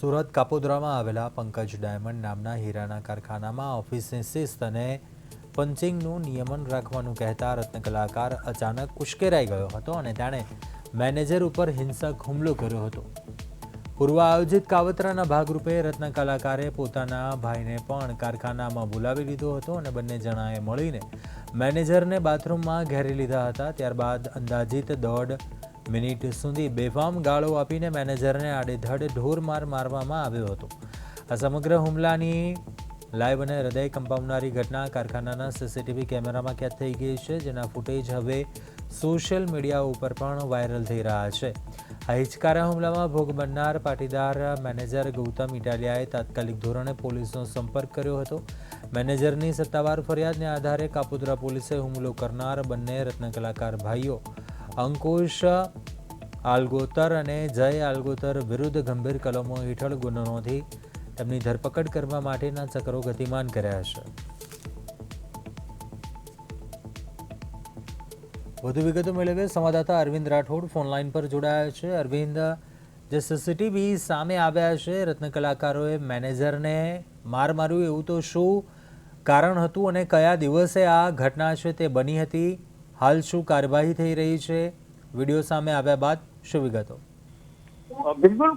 સુરત કાપોદ્રામાં આવેલા પંકજ ડાયમંડ નામના હીરાના કારખાનામાં ઓફિસની શિસ્ત અને પંચિંગનું નિયમન રાખવાનું કહેતા રત્ન કલાકાર અચાનક ઉશ્કેરાઈ ગયો હતો અને તેણે મેનેજર ઉપર હિંસક હુમલો કર્યો હતો। પૂર્વ આયોજિત કાવતરાના ભાગરૂપે રત્ન કલાકારે પોતાના ભાઈને પણ કારખાનામાં બોલાવી લીધો હતો અને બંને જણાએ મળીને મેનેજરને બાથરૂમમાં ઘેરી લીધા હતા। ત્યારબાદ અંદાજિત 1.5 મિનિટ સુધી બેફામ ગાળો આપીને મેનેજરને આડેધડ ઢોરમાર મારવામાં આવ્યો હતો। આ સમગ્ર હુમલાની લાઈવ અને હૃદય કંપાવનારી ઘટના કારખાનાના સીસીટીવી કેમેરામાં કેદ થઈ ગઈ છે, જેના ફૂટેજ હવે સોશિયલ મીડિયા ઉપર પણ વાયરલ થઈ રહ્યા છે। આ હિચકારા હુમલામાં ભોગ બનનાર પાટીદાર મેનેજર ગૌતમ ઇટાલિયાએ તાત્કાલિક ધોરણે પોલીસનો સંપર્ક કર્યો હતો। મેનેજરની સત્તાવાર ફરિયાદને આધારે કાપોદ્રા પોલીસે હુમલો કરનાર બંને રત્ન કલાકાર ભાઈઓ અંકુશ આલગોતર અને જય આલગોતર વિરુદ્ધ ગંભીર કલમો હેઠળ ગુનો નોંધી તેમની ધરપકડ કરવા માટેના ચક્રો ગતિમાન કર્યા છે। વધુ વિગતો મેળવે સંવાદદાતા અરવિંદ રાઠોડ ફોનલાઈન પર જોડાયા છે। અરવિંદ, જે સીસીટીવી સામે આવ્યા છે, રત્ન કલાકારોએ મેનેજરને માર માર્યું એવું તો શું કારણ હતું અને કયા દિવસે આ ઘટના છે તે બની હતી? હાલ શું કાર્યવાહી થઈ રહી છે? વિડીયો સામે આવ્યા બાદ શું વિગતો? બિલકુલ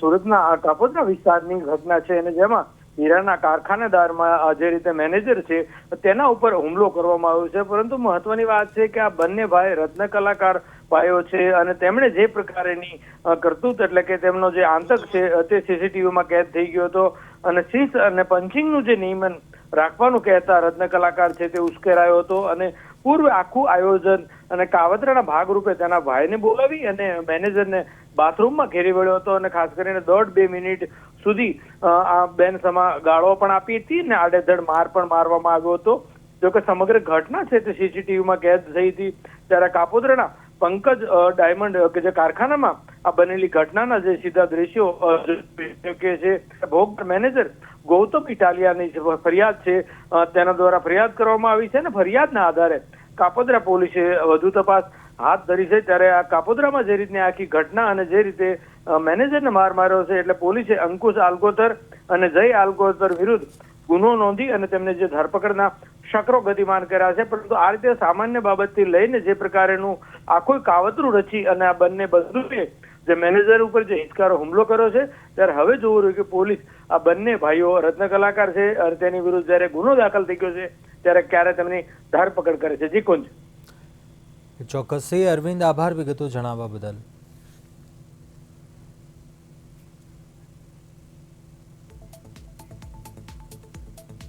સુરતના કાપોદ્રા વિસ્તારની ઘટના છે અને જેમાં હીરાના કારખાનેદારમાં જે રીતે મેનેજર છે તેના ઉપર હુમલો કરવામાં આવ્યો છે। પરંતુ મહત્વની વાત છે કે આ બંને ભાઈ રત્ન કલાકાર ભાઈઓ છે અને તેમણે જે પ્રકારેની કરતૂત એટલે કે તેમનો જે આંતક છે તે સીસીટીવીમાં કેદ થઈ ગયો હતો અને શિસ્ત અને પંચિંગનું જે નિયમન રાખવાનું કહેતા રત્ન કલાકાર છે તે ઉશ્કેરાયો હતો અને પૂર્વ આખું આયોજન અને કાવતરાના ભાગરૂપે તેના ભાઈને બોલાવી અને મેનેજરને બાથરૂમમાં ઘેરી વળ્યો હતો અને ખાસ કરીને 1.5-2 મિનિટ સુધી આ બેન સમા ગાળો પણ આપી હતી અને આડેધડ માર પણ મારવામાં આવ્યો હતો। જોકે સમગ્ર ઘટના છે તે સીસીટીવીમાં કેદ થઈ હતી। ત્યારે કાપોદ્રાના પંકજ ડાયમંડ કે જે કારખાનામાં આ બનેલી ઘટનાના જે સીધા દ્રશ્યો કે છે ભોગ મેનેજર ગૌતમ ઇટાલિયાની ફરિયાદ છે તેના દ્વારા ફરિયાદ કરવામાં આવી છે અને ફરિયાદના આધારે કાપોદ્રા પોલીસે વધુ તપાસ હાથ ધરી છે। ત્યારે આ કાપોદ્રામાં જે રીતની આખી ઘટના અને જે રીતે મેનેજરને માર માર્યો છે એટલે પોલીસે અંકુશ આલગોતર અને જય આલગોતર વિરુદ્ધ ગુનો નોંધી અને તેમને જે ધરપકડના ચક્રો ગતિમાન કર્યા છે। પરંતુ આ રીતે સામાન્ય બાબતથી લઈને જે પ્રકારેનું આખું કાવતરું રચી અને આ બંને બંધુએ જે મેનેજર ઉપર જે હિચકારો હુમલો કર્યો છે ત્યારે હવે જોવું રહ્યું કે પોલીસ આ બંને ભાઈઓ રત્ન કલાકાર છે અને તેની વિરુદ્ધ જ્યારે ગુનો દાખલ થઈ ગયો છે ત્યારે ક્યારે તેમની ધરપકડ કરે છે। જી કુંજ। ચોક્કસથી અરવિંદ, આભાર વિગતો જણાવવા બદલ।